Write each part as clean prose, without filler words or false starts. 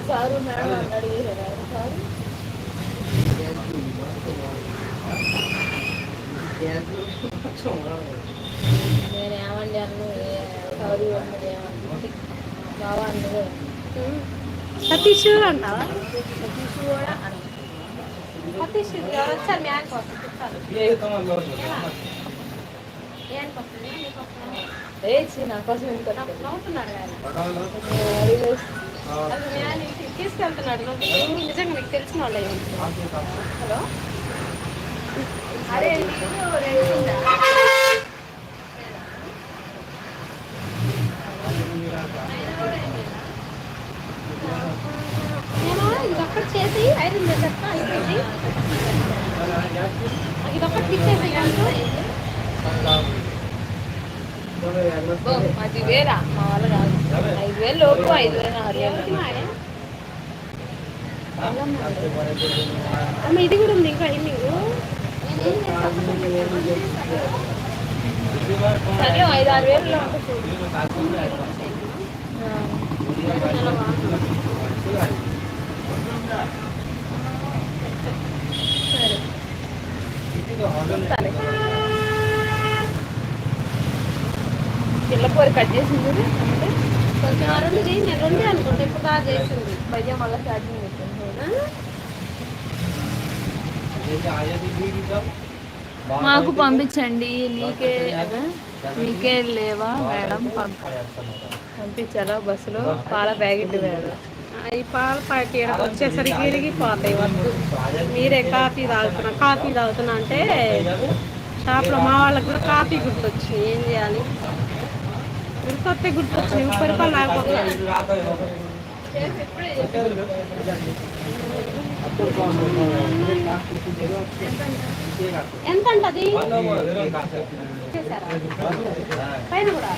Sir madam అడిగారు sir నేనేమండి అన్ను sir అన్నది ఏమంటుంది బాబా అన్నది సతీష్ అంటావా? సతీష్ కూడా అన్న సతీష్ ఎవరు వచ్చారు? మ్యాక్ నా కోసం ఎందుకు నవ్వుతున్నాడు ఆయన తీసుకెళ్తున్నాడు. నిజంగా మీకు తెలిసిన వాళ్ళు. హలో, అరే నేను ఇదొక్కటి చేసి ఐరన్ చేసేస్తా. అయిపోయింది. ఇదొక్కటి తీసేసి అది వేరా మా వాళ్ళ కాదు. 5,000 లోపు 5,000 6,000 అమ్మ ఇది కూడా ఉంది. ఇంకా ఎన్ని సరే 5-6 వేలలో సరే పిల్లపూరి కట్ చేసింది అంటే కొంచెం రెండు చేయి. నేను రెండే అనుకుంటా. ఇప్పుడు బాగా చేసింది. భయ్య మళ్ళీ ఛార్జింగ్ పెట్టింది. మాకు పంపించండి. నీకే లేవా మేడం? పంపించారా బస్సులో? పాల ప్యాకెట్ వేరు. ఈ పాల ప్యాకెట్ వచ్చేసరికి ఇరిగిపోతాయి. వద్దు, మీరే కాఫీ తాగుతున్నా అంటే షాప్లో మా వాళ్ళకి కూడా కాఫీ గుర్తొచ్చింది. ఏం చేయాలి? గుర్తొస్తే గుర్తొచ్చింది. 30 రూపాయలు లేకపోతుంది. ఎంత అంటది పైన కూడా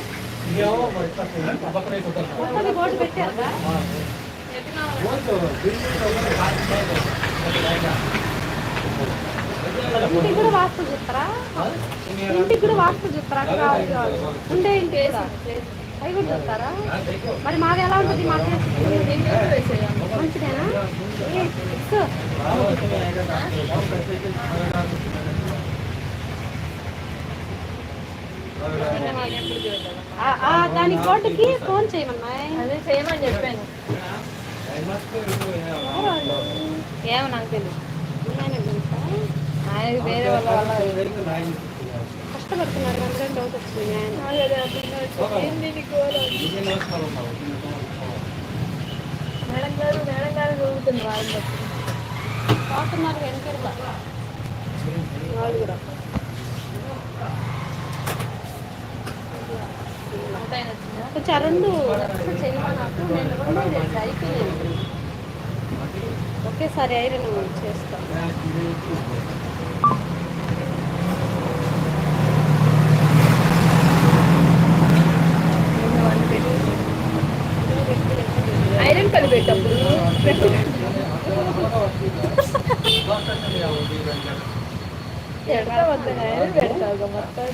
బోర్డు పెట్టారు. ఇంటికి కూడా వాస్తు చూస్తారా? ఇంటికి కూడా వాస్తు చూస్తారా? ఉండే ఇంటి అవి కూడా చూస్తారా? మరి మాది ఎలా ఉంటుంది? మాకు మంచిదేనా? దాని కోర్టుకి ఫోన్ చేయమన్నా. అదే చేయమని చెప్పాను. ఏమో నాకు తెలియదు. ఆయన వేరే వాళ్ళ కష్టపడుతున్నారు. అందుకని డౌట్ వచ్చింది. మేడం గారు చదువుతుంది. వాళ్ళు పోతున్నారు వెనకర్ల వాళ్ళు కూడా. కొంచెం రెండు చేయమన్నప్పుడు నేను రెండో చేసి అయిపోయింది. ఒకేసారి ఐరన్ చేస్తాను. ఐరన్ పని పెట్టప్పుడు ఐరన్ పెడతావు మొత్తం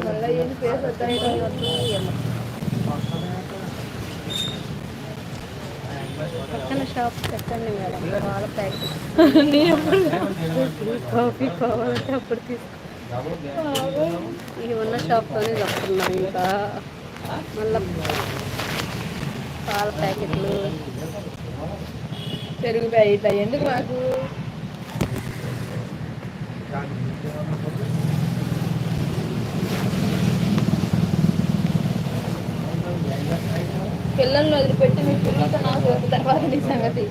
మళ్ళీ ఏం ఫేస్ వస్తాయి. పక్కన షాప్ పెట్టండి మేడం. పాల ప్యాకెట్ కాఫీ కావాలంటే అప్పుడు తీసుకో. ఇవి ఉన్న షాప్తోనే చెప్తున్నాం. ఇంకా మళ్ళీ పాల ప్యాకెట్లు పెరుగు ప్యాకెట్ ఎందుకు మాకు? పిల్లల్ని వదిలిపెట్టి మీ పిల్లలతో నాకు తర్వాత నీ సంగతి.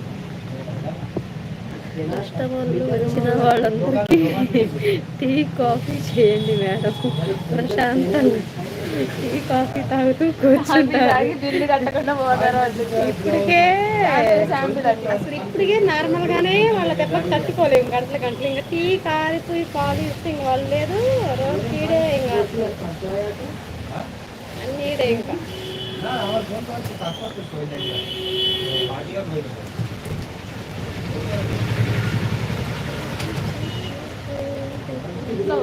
కస్టమర్లు వచ్చిన వాళ్ళందరికీ టీ కాఫీ చేయండి మేడం. ప్రశాంతంగా టీ కాఫీ తాగుతూ కూర్చుంటారు. ఇప్పటికే నార్మల్ గానే వాళ్ళ దెబ్బకి తట్టుకోలేము. గంటలు ఇంకా టీ కారిపోయి పాలు ఇస్తే ఇంక వాళ్ళు లేదు. రోజు టీడే ఇంకా అన్నీడే ఇంకా ఇంట్లో